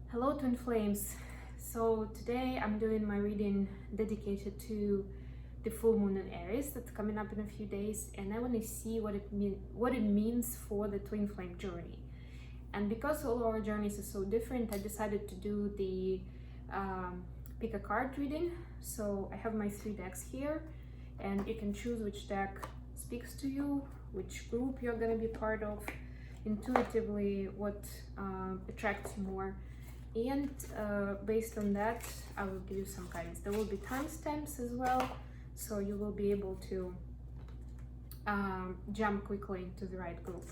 Hello Twin Flames. So today I'm doing my reading dedicated to the full moon in Aries that's coming up in a few days, and I want to see what it means for the twin flame journey. And because all our journeys are so different, I decided to do the pick a card reading. So I have my 3 decks here, and you can choose which deck speaks to you, which group you're going to be part of, intuitively what attracts you more. And based on that, I will give you some guidance. There will be timestamps as well, so you will be able to jump quickly into the right group.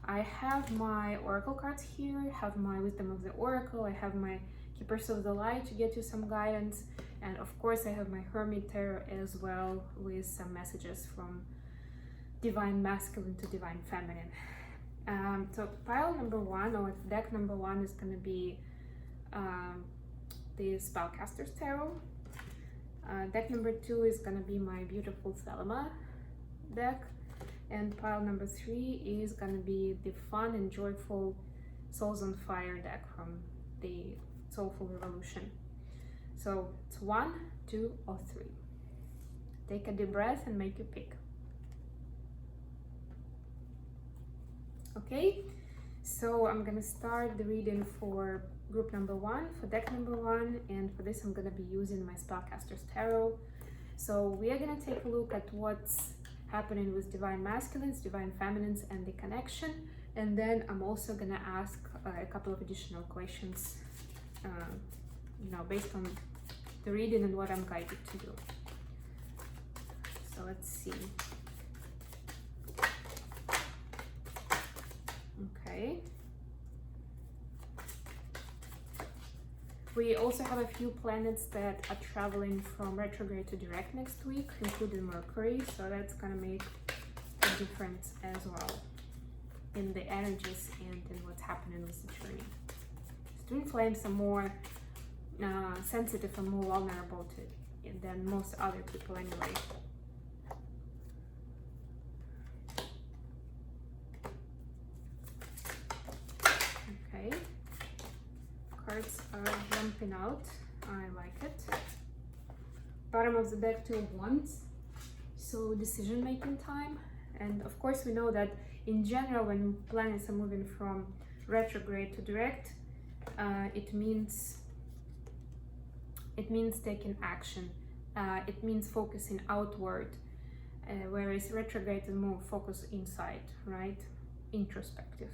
I have my oracle cards here, I have my wisdom of the oracle, I have my keepers of the light to get you some guidance, and of course I have my hermit tarot as well with some messages from divine masculine to divine feminine. So pile number 1, or deck number 1, is going to be the Spellcaster's Tarot. Deck number 2 is gonna be my beautiful Thelema deck, and pile number 3 is gonna be the fun and joyful Souls on Fire deck from the Soulful Revolution. So it's 1, 2, or 3. Take a deep breath and make your pick. Okay, so I'm gonna start the reading for group number 1, for deck number 1, and for this I'm going to be using my Spellcaster's Tarot. So we are going to take a look at what's happening with divine masculines, divine feminines, and the connection, and then I'm also going to ask a couple of additional questions, based on the reading and what I'm guided to do. So let's see. Okay. We also have a few planets that are traveling from retrograde to direct next week, including Mercury, so that's gonna make a difference as well in the energies and in what's happening with the journey. Twin flames are more sensitive and more vulnerable to it than most other people anyway. Okay. Cards are jumping out. I like it. Bottom of the deck, 2 of Wands. So decision making time. And of course we know that in general when planets are moving from retrograde to direct, it means taking action. It means focusing outward, whereas retrograde is more focus inside, right? Introspective.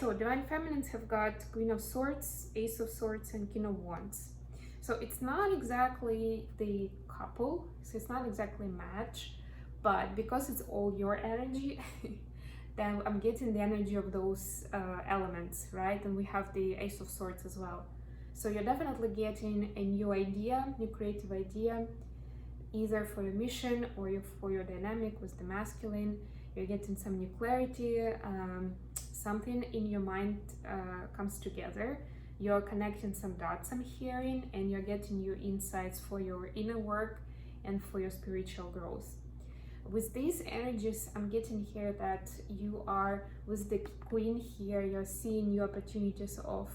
So divine feminines have got Queen of Swords, Ace of Swords, and King of Wands. So it's not exactly the couple, so it's not exactly a match, but because it's all your energy, then I'm getting the energy of those elements, right? And we have the Ace of Swords as well. So you're definitely getting a new idea, new creative idea, either for your mission or for your dynamic with the masculine. You're getting some new clarity, something in your mind comes together. You're connecting some dots, I'm hearing, and you're getting new insights for your inner work and for your spiritual growth. With these energies, I'm getting here that you are, with the Queen here, you're seeing new opportunities of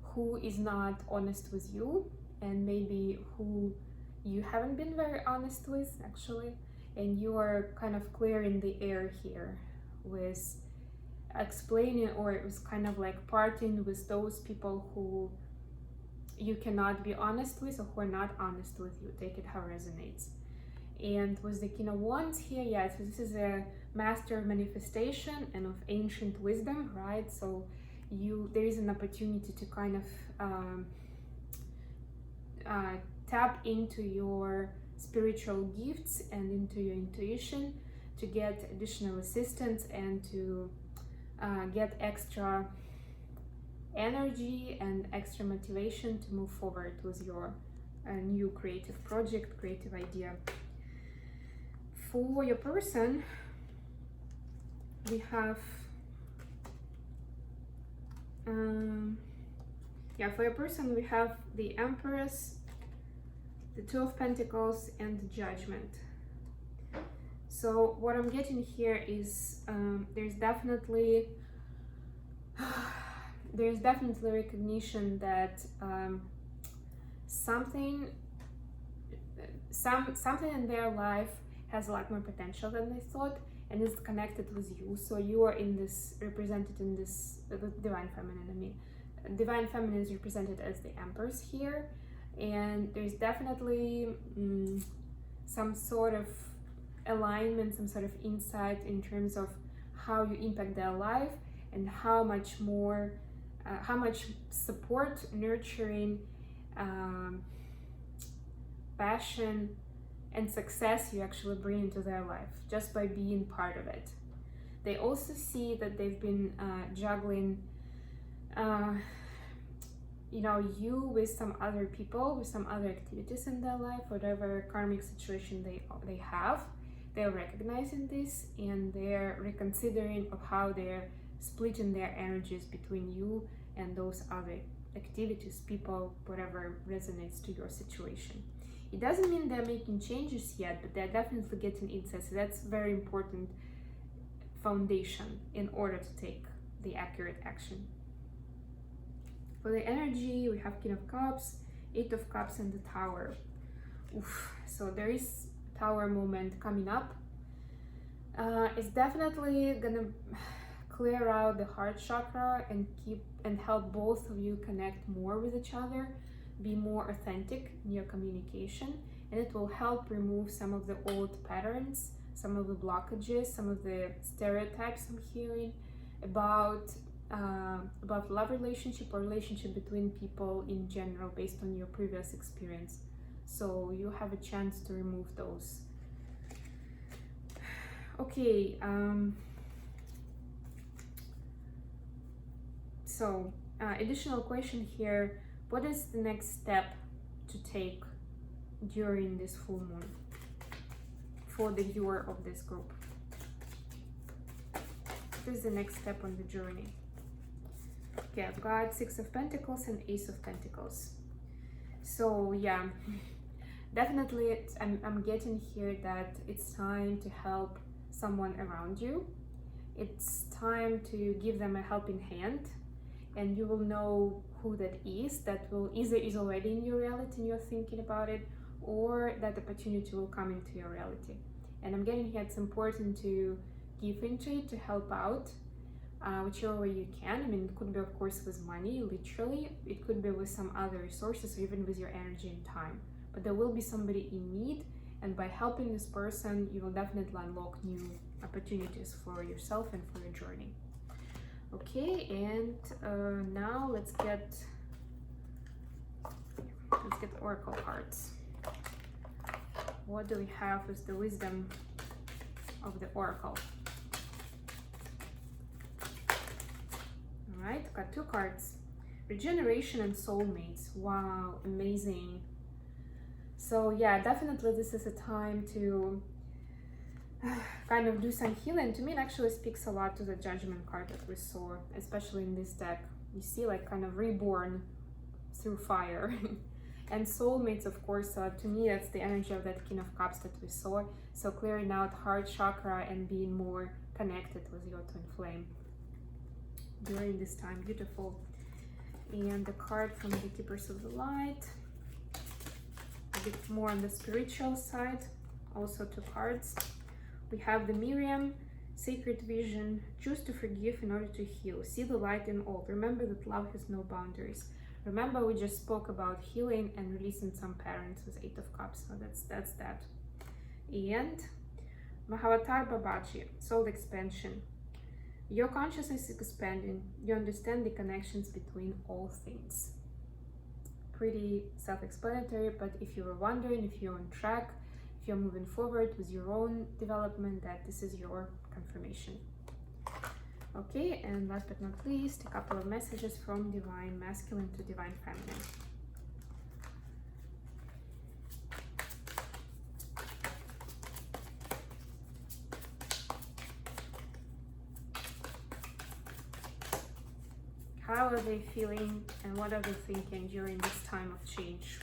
who is not honest with you, and maybe who you haven't been very honest with, actually. And you are kind of clearing the air here with explaining, or it was kind of like parting with those people who you cannot be honest with or who are not honest with you. Take it how it resonates. And with the King of Wands here, yeah, so this is a master of manifestation and of ancient wisdom, right? So there is an opportunity to kind of tap into your spiritual gifts and into your intuition to get additional assistance and to get extra energy and extra motivation to move forward with your new creative project, creative idea. For your person, we have for your person we have the Empress, the 2 of Pentacles, and the Judgment. So what I'm getting here is there's definitely there's definitely recognition that something in their life has a lot more potential than they thought, and is connected with you. So you are represented in this divine feminine. I mean, divine feminine is represented as the Empress here, and there's definitely some sort of alignment, some sort of insight in terms of how you impact their life, and how much support, nurturing, passion, and success you actually bring into their life just by being part of it. They also see that they've been juggling you with some other people, with some other activities in their life, whatever karmic situation they have. They're recognizing this, and they're reconsidering of how they're splitting their energies between you and those other activities, people, whatever resonates to your situation. It doesn't mean they're making changes yet, but they're definitely getting insights. So that's very important foundation in order to take the accurate action. For the energy, we have King of Cups, Eight of Cups, and the Tower. So there is Tower moment coming up. It's definitely gonna clear out the heart chakra and help both of you connect more with each other, be more authentic in your communication, and it will help remove some of the old patterns, some of the blockages, some of the stereotypes I'm hearing about love relationship or relationship between people in general based on your previous experience. So you have a chance to remove those. Okay, so additional question here: what is the next step to take during this full moon for the viewer of this group? What is the next step on the journey? Okay, I've got Six of Pentacles and Ace of Pentacles. So yeah, definitely I'm getting here that it's time to help someone around you. It's time to give them a helping hand, and you will know who that is. That will either is already in your reality and you're thinking about it, or that opportunity will come into your reality. And I'm getting here it's important to give into it, to help out, whichever way you can. I mean, it could be of course with money, literally, it could be with some other resources, or even with your energy and time, but there will be somebody in need, and by helping this person you will definitely unlock new opportunities for yourself and for your journey. Okay, and now let's get oracle cards. What do we have with the wisdom of the oracle? All right, got two cards: regeneration and soulmates. Wow, amazing. So yeah, definitely this is a time to kind of do some healing. To me, it actually speaks a lot to the Judgment card that we saw, especially in this deck. You see, like, kind of reborn through fire. And soulmates, of course, to me, that's the energy of that King of Cups that we saw. So clearing out heart chakra and being more connected with your twin flame during this time. Beautiful. And the card from the Keepers of the Light, a bit more on the spiritual side, also two cards. We have the Miriam, Sacred Vision, choose to forgive in order to heal. See the light in all. Remember that love has no boundaries. Remember, we just spoke about healing and releasing some patterns with Eight of Cups, so that's that. And Mahavatar Babaji, soul expansion. Your consciousness is expanding. You understand the connections between all things. Pretty self-explanatory, but if you were wondering, if you're on track, if you're moving forward with your own development, that this is your confirmation. Okay, and last but not least, a couple of messages from Divine Masculine to Divine Feminine. How are they feeling and what are they thinking during this time of change?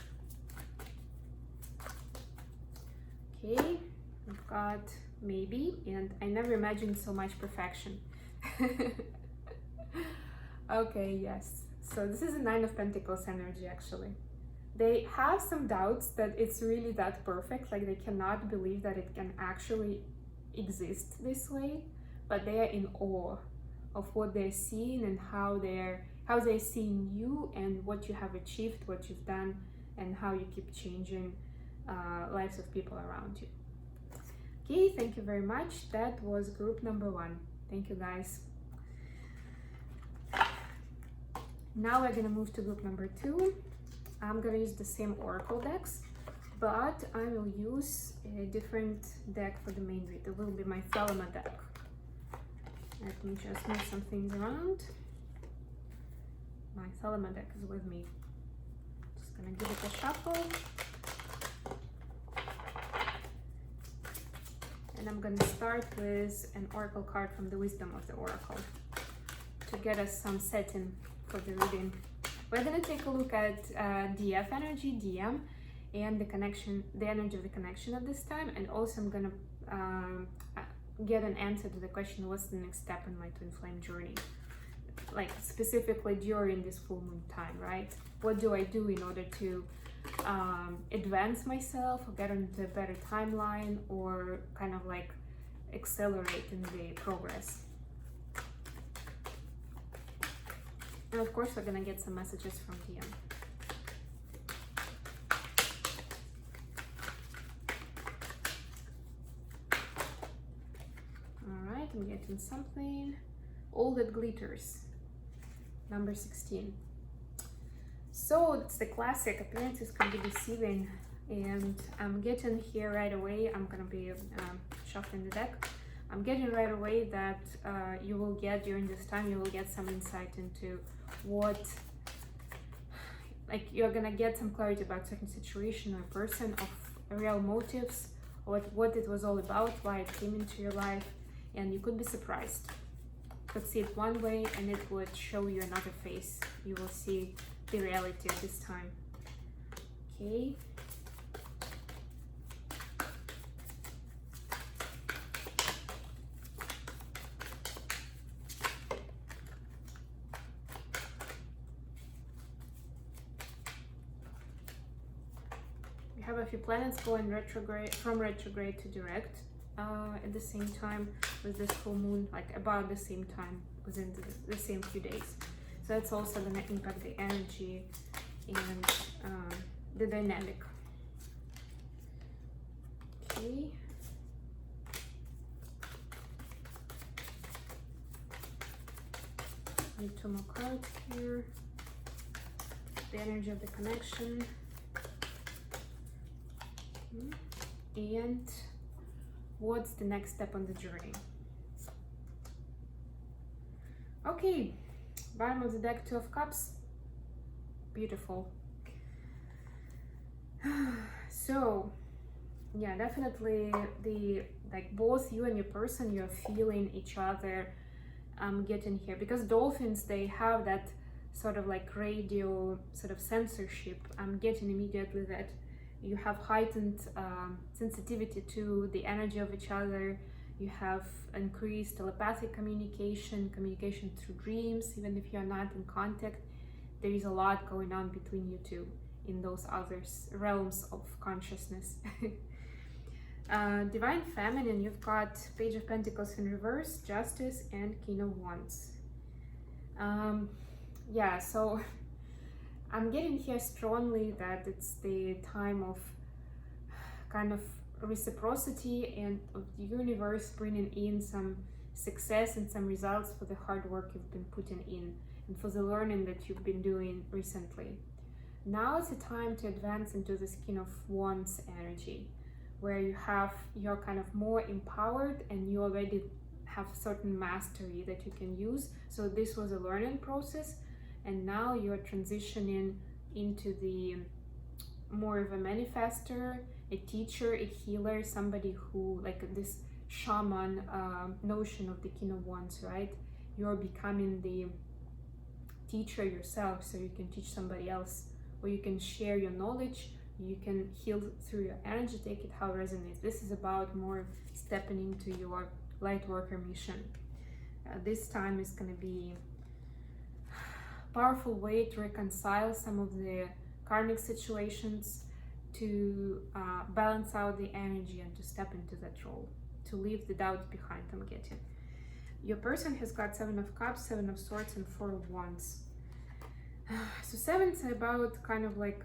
Okay, we've got maybe, and I never imagined so much perfection. Okay, yes. So this is a Nine of Pentacles energy, actually. They have some doubts that it's really that perfect, like they cannot believe that it can actually exist this way, but they are in awe of what they're seeing and how they're seeing you and what you have achieved, what you've done, and how you keep changing lives of people around you. Okay, thank you very much. That was group number 1. Thank you, guys. Now we're gonna move to group number 2. I'm gonna use the same oracle decks, but I will use a different deck for the main read. It will be my Thelema deck. Let me just move some things around. My Thelema deck is with me. Just gonna give it a shuffle. And I'm gonna start with an oracle card from the Wisdom of the Oracle to get us some setting for the reading. We're gonna take a look at DF energy, DM, and the connection, the energy of the connection at this time. And also I'm gonna get an answer to the question, what's the next step in my twin flame journey? Like specifically during this full moon time, right? What do I do in order to advance myself or get into a better timeline, or kind of like accelerate in the progress? And of course, we're gonna get some messages from DM. All right, I'm getting something. All that glitters, number 16. So it's the classic, appearances can be deceiving, and I'm getting here right away. I'm gonna be shuffling the deck. I'm getting right away that you will get during this time, you will get some insight into what, like you're gonna get some clarity about certain situation or person, of real motives, what it was all about, why it came into your life, and you could be surprised. You could see it one way and it would show you another face. You will see the reality at this time. Okay. We have a few planets going retrograde, from retrograde to direct at the same time with this full moon, like about the same time, within the same few days. So that's also going to impact the energy and the dynamic. Okay. Need 2 more cards here. The energy of the connection. And what's the next step on the journey? Okay. Bottom of the deck, 2 of Cups. Beautiful. So yeah, definitely both you and your person, you're feeling each other. I'm getting here because dolphins, they have that sort of like radio sort of censorship. I'm getting immediately that you have heightened sensitivity to the energy of each other. You have increased telepathic communication through dreams. Even if you're not in contact, there is a lot going on between you two in those other realms of consciousness. Divine Feminine, you've got Page of Pentacles in reverse, Justice, and King of Wands. Yeah, so I'm getting here strongly that it's the time of kind of reciprocity and of the universe bringing in some success and some results for the hard work you've been putting in and for the learning that you've been doing recently. Now is the time to advance into this King of Wands energy, where you're kind of more empowered and you already have certain mastery that you can use. So this was a learning process, and now you're transitioning into the more of a manifester, a teacher, a healer, somebody who, like this shaman notion of the King of Wands, right? You're becoming the teacher yourself, so you can teach somebody else, or you can share your knowledge, you can heal through your energy, take it how it resonates. This is about more stepping into your light worker mission. This time is going to be powerful way to reconcile some of the karmic situations, to balance out the energy and to step into that role, to leave the doubt behind. I'm getting. Your person has got 7 of Cups, 7 of Swords, and 4 of Wands. So 7 is about kind of like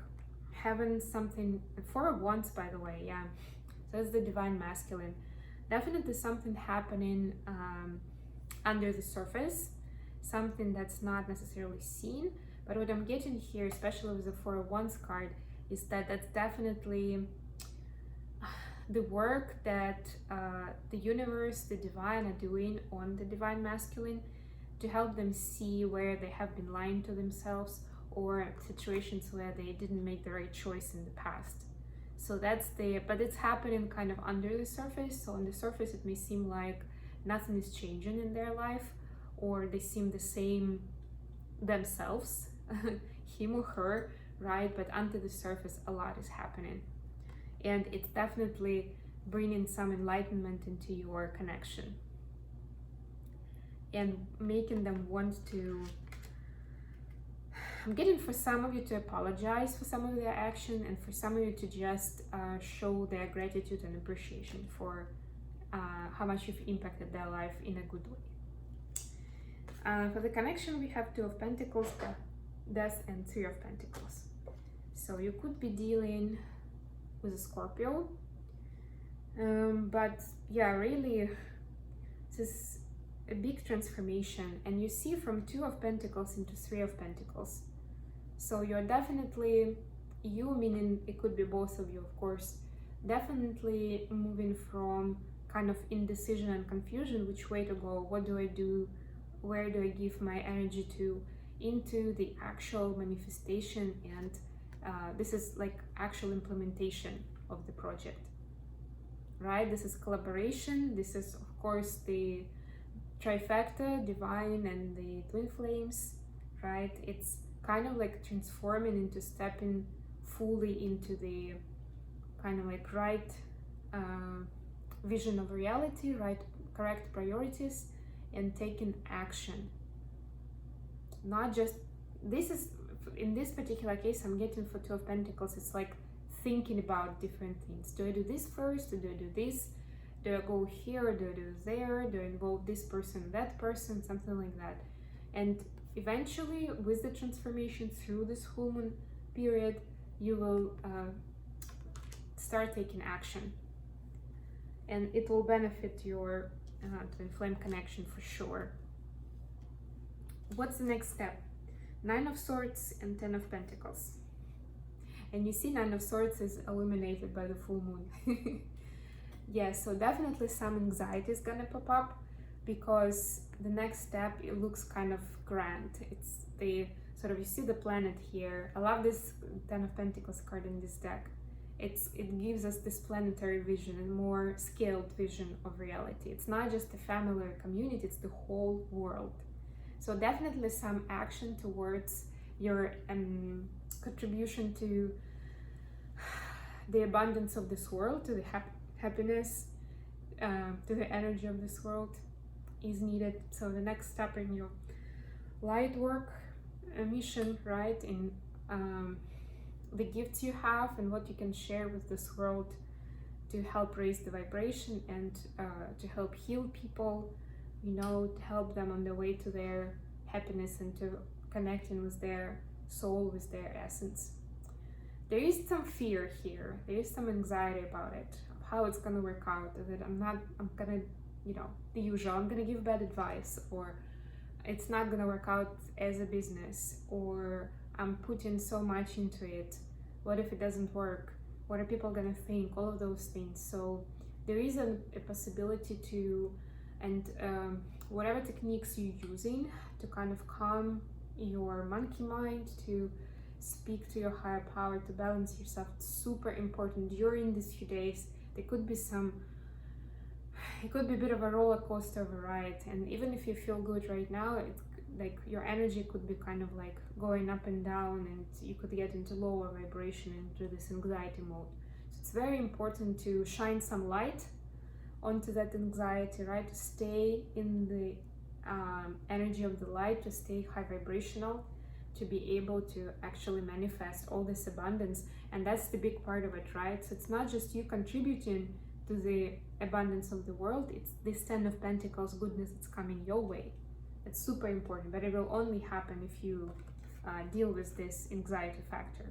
having something. 4 of Wands, by the way, yeah. So that's the divine masculine. Definitely something happening under the surface, something that's not necessarily seen. But what I'm getting here, especially with the 4 of Wands card, is that that's definitely the work that the universe, the divine, are doing on the divine masculine to help them see where they have been lying to themselves, or situations where they didn't make the right choice in the past. So that's but it's happening kind of under the surface. So on the surface it may seem like nothing is changing in their life, or they seem the same themselves, him or her, right? But under the surface a lot is happening, and it's definitely bringing some enlightenment into your connection and making them want to. I'm getting for some of you to apologize for some of their action, and for some of you to just show their gratitude and appreciation for how much you've impacted their life in a good way. For the connection, we have 2 of Pentacles, Death, and 3 of Pentacles. So you could be dealing with a Scorpio, but yeah, really, this is a big transformation, and you see from 2 of Pentacles into 3 of Pentacles. So you're definitely, you meaning it could be both of you, of course, definitely moving from kind of indecision and confusion, which way to go, what do I do, where do I give my energy to, into the actual manifestation, and this is like actual implementation of the project, right? This is collaboration. This is, of course, the trifecta, divine and the twin flames, right? It's kind of like transforming into stepping fully into the kind of like right vision of reality, right, correct priorities, and taking action. Not just, this is, in this particular case, I'm getting for 2 of Pentacles, it's like thinking about different things. Do I do this first? Do I do this? Do I go here? Do I do there? Do I involve this person, that person? Something like that. And eventually, with the transformation through this full moon period, you will start taking action. And it will benefit your twin flame connection for sure. What's the next step? 9 of Swords and 10 of Pentacles. And you see 9 of Swords is illuminated by the full moon. Yeah, so definitely some anxiety is gonna pop up, because the next step, it looks kind of grand. It's the sort of, you see the planet here. I love this 10 of Pentacles card in this deck. It gives us this planetary vision and more scaled vision of reality. It's not just a family or community, it's the whole world. So definitely some action towards your contribution to the abundance of this world, to the happiness, to the energy of this world is needed. So the next step in your light work mission, right, in the gifts you have and what you can share with this world to help raise the vibration and to help heal people, you know, to help them on the way to their happiness and to connecting with their soul, with their essence. There is some fear here. There is some anxiety about it, how it's gonna work out. That I'm gonna, you know, the usual, I'm gonna give bad advice, or it's not gonna work out as a business, or I'm putting so much into it. What if it doesn't work? What are people gonna think? All of those things. So there is a possibility to, and whatever techniques you're using to kind of calm your monkey mind, to speak to your higher power, to balance yourself, it's super important during these few days. There could be it could be a bit of a roller coaster of a ride, and even if you feel good right now, it's like your energy could be kind of like going up and down, and you could get into lower vibration, into this anxiety mode. So it's very important to shine some light onto that anxiety, right? To stay in the energy of the light, to stay high vibrational, to be able to actually manifest all this abundance. And that's the big part of it, right? So it's not just you contributing to the abundance of the world, it's this 10 of Pentacles goodness that's coming your way. It's super important, but it will only happen if you deal with this anxiety factor.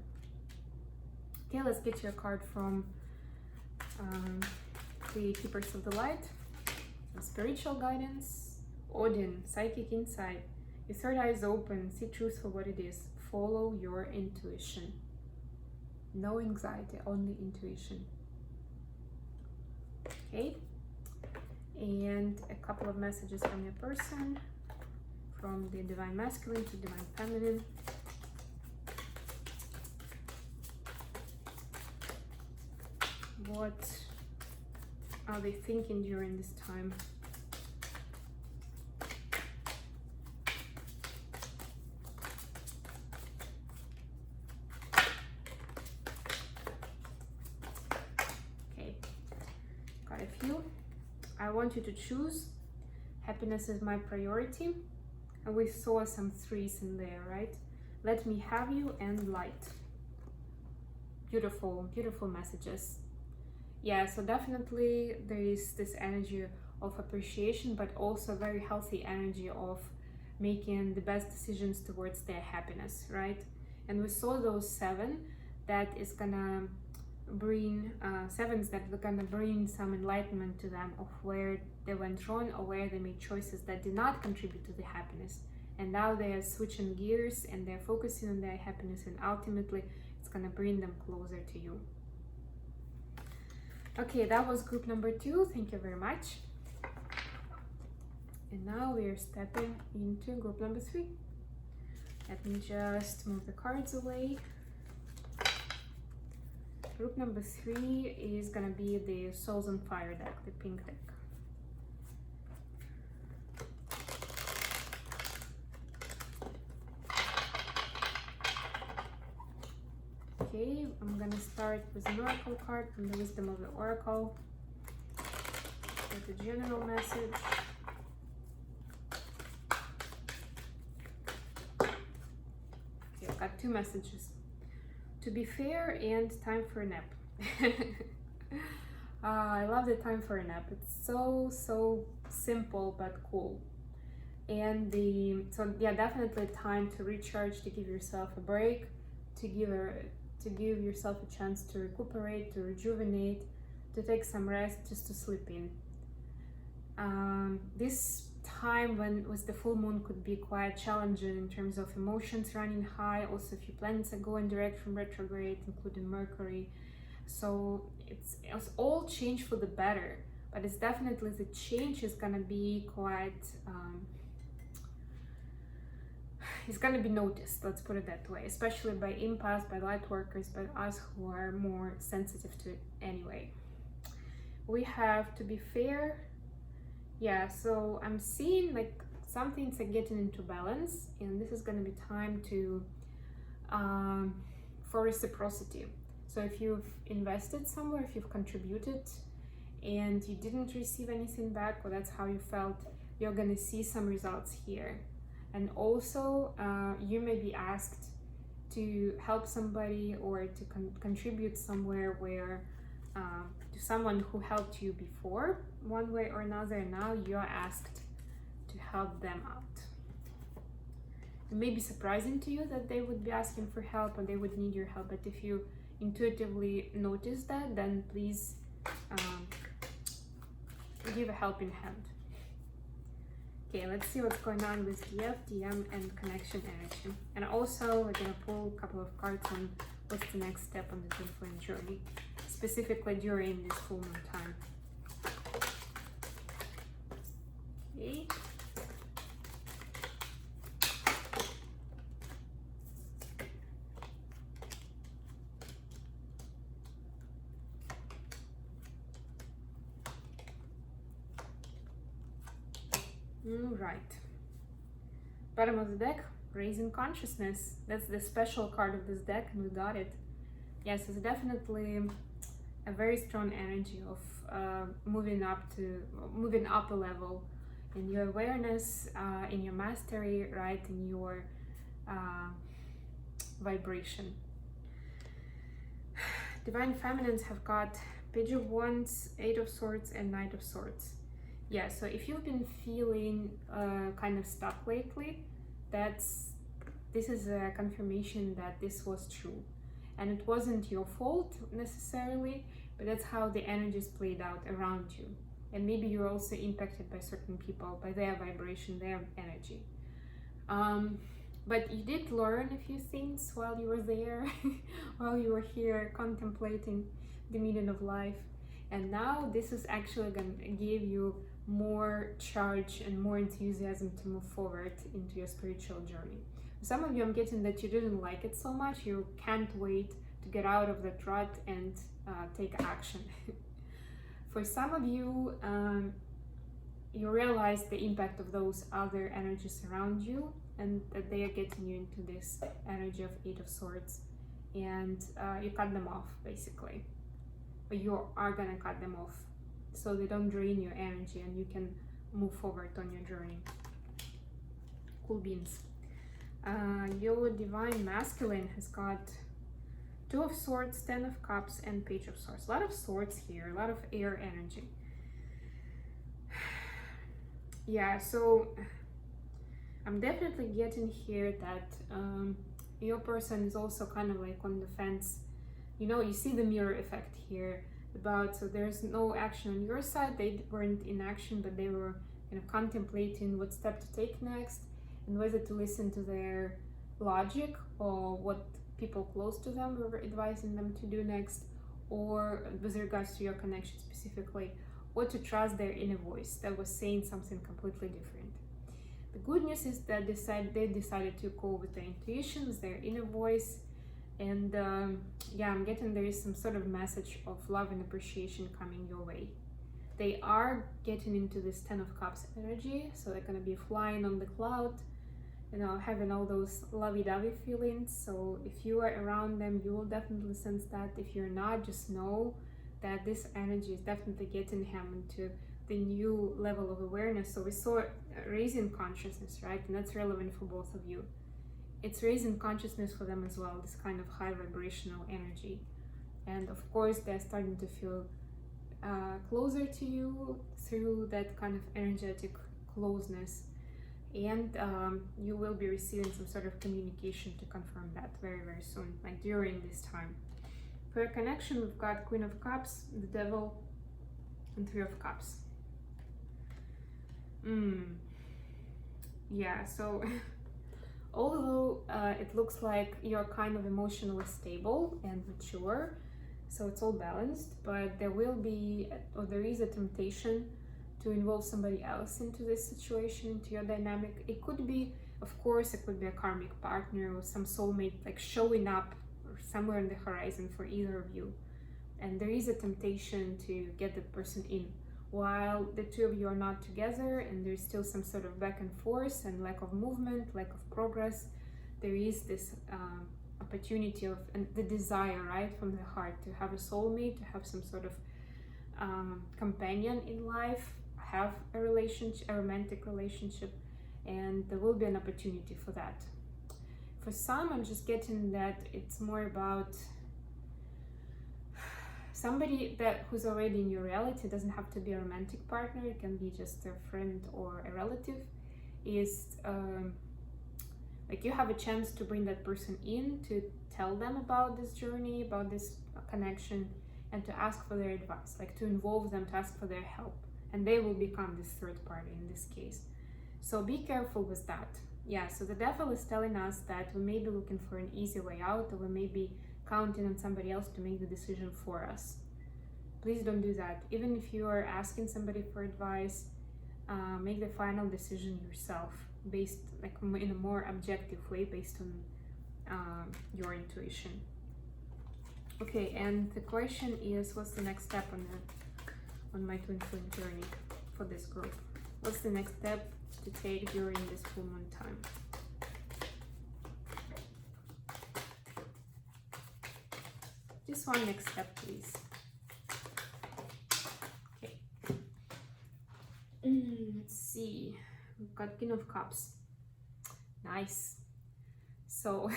Okay, let's get you a card from the Keepers of the Light. Spiritual guidance, Odin, psychic insight. Your third eye is open, see truth for what it is. Follow your intuition. No anxiety, only intuition. Okay, and a couple of messages from your person, from the Divine Masculine to Divine Feminine. What are they thinking during this time? Okay, got a few. I want you to choose. Happiness is my priority. And we saw some threes in there, right? Let me have you and light. Beautiful, beautiful messages. Yeah, so definitely there is this energy of appreciation, but also very healthy energy of making the best decisions towards their happiness, right? And we saw those seven that is gonna bring sevens that are gonna bring some enlightenment to them of where they went wrong or where they made choices that did not contribute to the happiness. And now they are switching gears and they're focusing on their happiness, and ultimately it's gonna bring them closer to you. Okay, that was group number 2. Thank you very much. And now we are stepping into group number 3. Let me just move the cards away. Group number 3 is gonna be the Souls on Fire deck, the pink deck. Okay, I'm gonna start with an oracle card from the Wisdom of the Oracle. With a general message. Okay, I've got 2 messages. To be fair and time for a nap. I love the time for a nap. It's so simple but cool. And so yeah, definitely time to recharge, to give yourself a break, to give yourself a chance to recuperate, to rejuvenate, to take some rest, just to sleep in. This time when with the full moon could be quite challenging in terms of emotions running high. Also, a few planets are going direct from retrograde, including Mercury. So it's all change for the better, but it's definitely the change is gonna be quite it's going to be noticed, let's put it that way, especially by empaths, by light workers, by us who are more sensitive to it anyway. We have to be fair. Yeah, so I'm seeing like some things are getting into balance, and this is going to be time to for reciprocity. So if you've invested somewhere, if you've contributed and you didn't receive anything back, or that's how you felt, you're going to see some results here. And also, you may be asked to help somebody or to contribute somewhere where to someone who helped you before, one way or another, and now you're asked to help them out. It may be surprising to you that they would be asking for help or they would need your help, but if you intuitively notice that, then please give a helping hand. Okay, let's see what's going on with DF, DM, and connection energy. And also, we're gonna pull a couple of cards on what's the next step on the twinflame journey, specifically during this full moon time. Okay. Right. Bottom of the deck, raising consciousness. That's the special card of this deck, and we got it. Yes, it's definitely a very strong energy of moving up a level in your awareness, in your mastery, right, in your vibration. Divine Feminines have got Page of Wands, Eight of Swords, and Knight of Swords. Yeah, so if you've been feeling kind of stuck lately, this is a confirmation that this was true. And it wasn't your fault necessarily, but that's how the energies played out around you. And maybe you're also impacted by certain people, by their vibration, their energy. But you did learn a few things while you were there, while you were here contemplating the meaning of life. And now this is actually going to give you more charge and more enthusiasm to move forward into your spiritual journey. Some of you, I'm getting that you didn't like it so much, you can't wait to get out of that rut and take action. For some of you, you realize the impact of those other energies around you, and that they are getting you into this energy of Eight of Swords, and you cut them off basically, or you are gonna cut them off so they don't drain your energy and you can move forward on your journey. Cool beans. Your Divine Masculine has got Two of Swords, Ten of Cups, and Page of Swords. A lot of swords here, a lot of air energy. Yeah, so I'm definitely getting here that your person is also kind of like on the fence. You know, you see the mirror effect here about, so there's no action on your side. They weren't in action, but they were kind of contemplating what step to take next and whether to listen to their logic or what people close to them were advising them to do next, or with regards to your connection specifically, or to trust their inner voice that was saying something completely different. The good news is that they decided to go with their intuition, with their inner voice, and yeah, I'm getting there is some sort of message of love and appreciation coming your way. They are getting into this Ten of Cups energy, so they're gonna be flying on the cloud, you know, having all those lovey-dovey feelings. So if you are around them, you will definitely sense that. If you're not, just know that this energy is definitely getting him into the new level of awareness. So we saw raising consciousness, right? And that's relevant for both of you. It's raising consciousness for them as well, this kind of high vibrational energy. And of course, they're starting to feel closer to you through that kind of energetic closeness. And you will be receiving some sort of communication to confirm that very, very soon, like during this time. For a connection, we've got Queen of Cups, the Devil, and Three of Cups. Yeah, so although it looks like you're kind of emotionally stable and mature, so it's all balanced, but there will be, or there is a temptation to involve somebody else into this situation, into your dynamic. It could be, of course, it could be a karmic partner or some soulmate like showing up somewhere on the horizon for either of you. And there is a temptation to get that person in while the two of you are not together, and there's still some sort of back and forth and lack of movement, lack of progress. There is this opportunity of, and the desire, right, from the heart to have a soulmate, to have some sort of companion in life, have a relationship, a romantic relationship, and there will be an opportunity for that. For some, I'm just getting that it's more about somebody who's already in your reality. It doesn't have to be a romantic partner, it can be just a friend or a relative. Is like you have a chance to bring that person in, to tell them about this journey, about this connection, and to ask for their advice, like to involve them, to ask for their help, and they will become this third party in this case. So be careful with that. Yeah, so the Devil is telling us that we may be looking for an easy way out, or we may be counting on somebody else to make the decision for us. Please don't do that. Even if you are asking somebody for advice, make the final decision yourself, based like in a more objective way, based on your intuition. Okay, and the question is, what's the next step on my twin flame journey for this group? What's the next step to take during this full moon time? Just one next step, please. Okay. Let's see. We've got King of Cups. Nice. So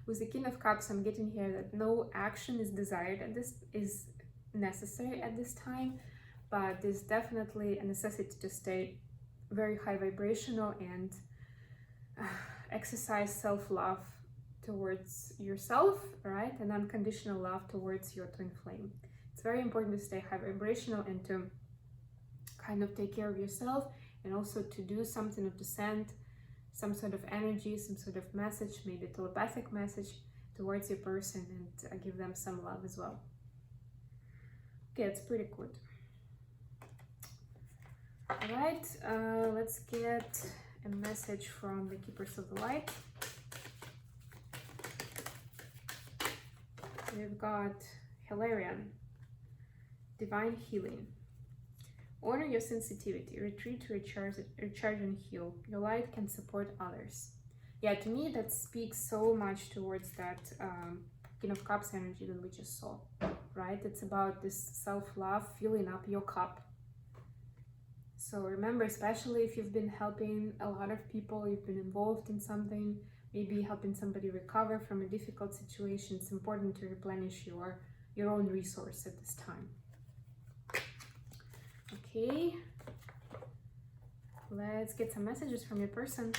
with the King of Cups, I'm getting here that no action is desired at this is necessary at this time, but there's definitely a necessity to stay very high vibrational and exercise self-love towards yourself, right? And unconditional love towards your twin flame. It's very important to stay high vibrational and to kind of take care of yourself, and also to do something, of to send some sort of energy, some sort of message, maybe telepathic message towards your person, and give them some love as well. Okay, it's pretty good. All right, let's get a message from the Keepers of the Light. We've got Hilarion, Divine Healing. Honor your sensitivity, retreat to recharge and heal. Your light can support others. Yeah, to me that speaks so much towards that King of Cups energy that we just saw, right? It's about this self-love, filling up your cup. So remember, especially if you've been helping a lot of people, you've been involved in something, maybe helping somebody recover from a difficult situation, it's important to replenish your own resource at this time. Okay, let's get some messages from your person.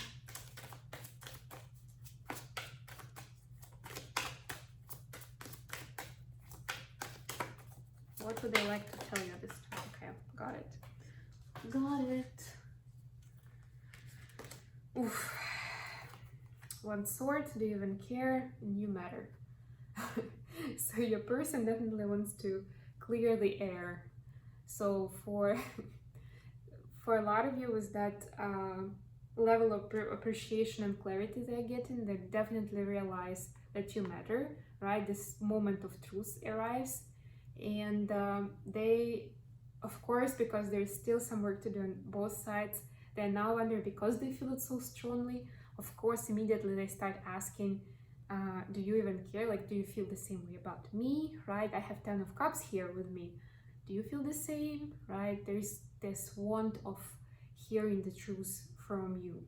What would they like to tell you this time? Okay, got it. Got it. Oof. One sword, do you even care? And you matter. So your person definitely wants to clear the air. So for a lot of you, with that level of appreciation and clarity they're getting, they definitely realize that you matter, right? This moment of truth arrives, and they, of course, because there's still some work to do on both sides, they're now wondering, because they feel it so strongly, of course, immediately they start asking, do you even care? Like, do you feel the same way about me, right? I have 10 of Cups here with me. Do you feel the same, right? There's this want of hearing the truth from you.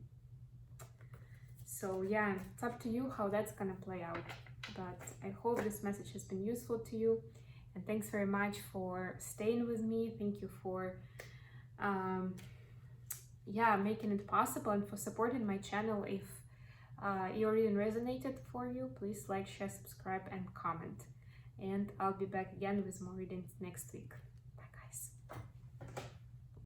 So yeah, it's up to you how that's gonna play out. But I hope this message has been useful to you. And thanks very much for staying with me. Thank you for making it possible, and for supporting my channel. If your reading resonated for you, please like, share, subscribe, and comment. And I'll be back again with more readings next week.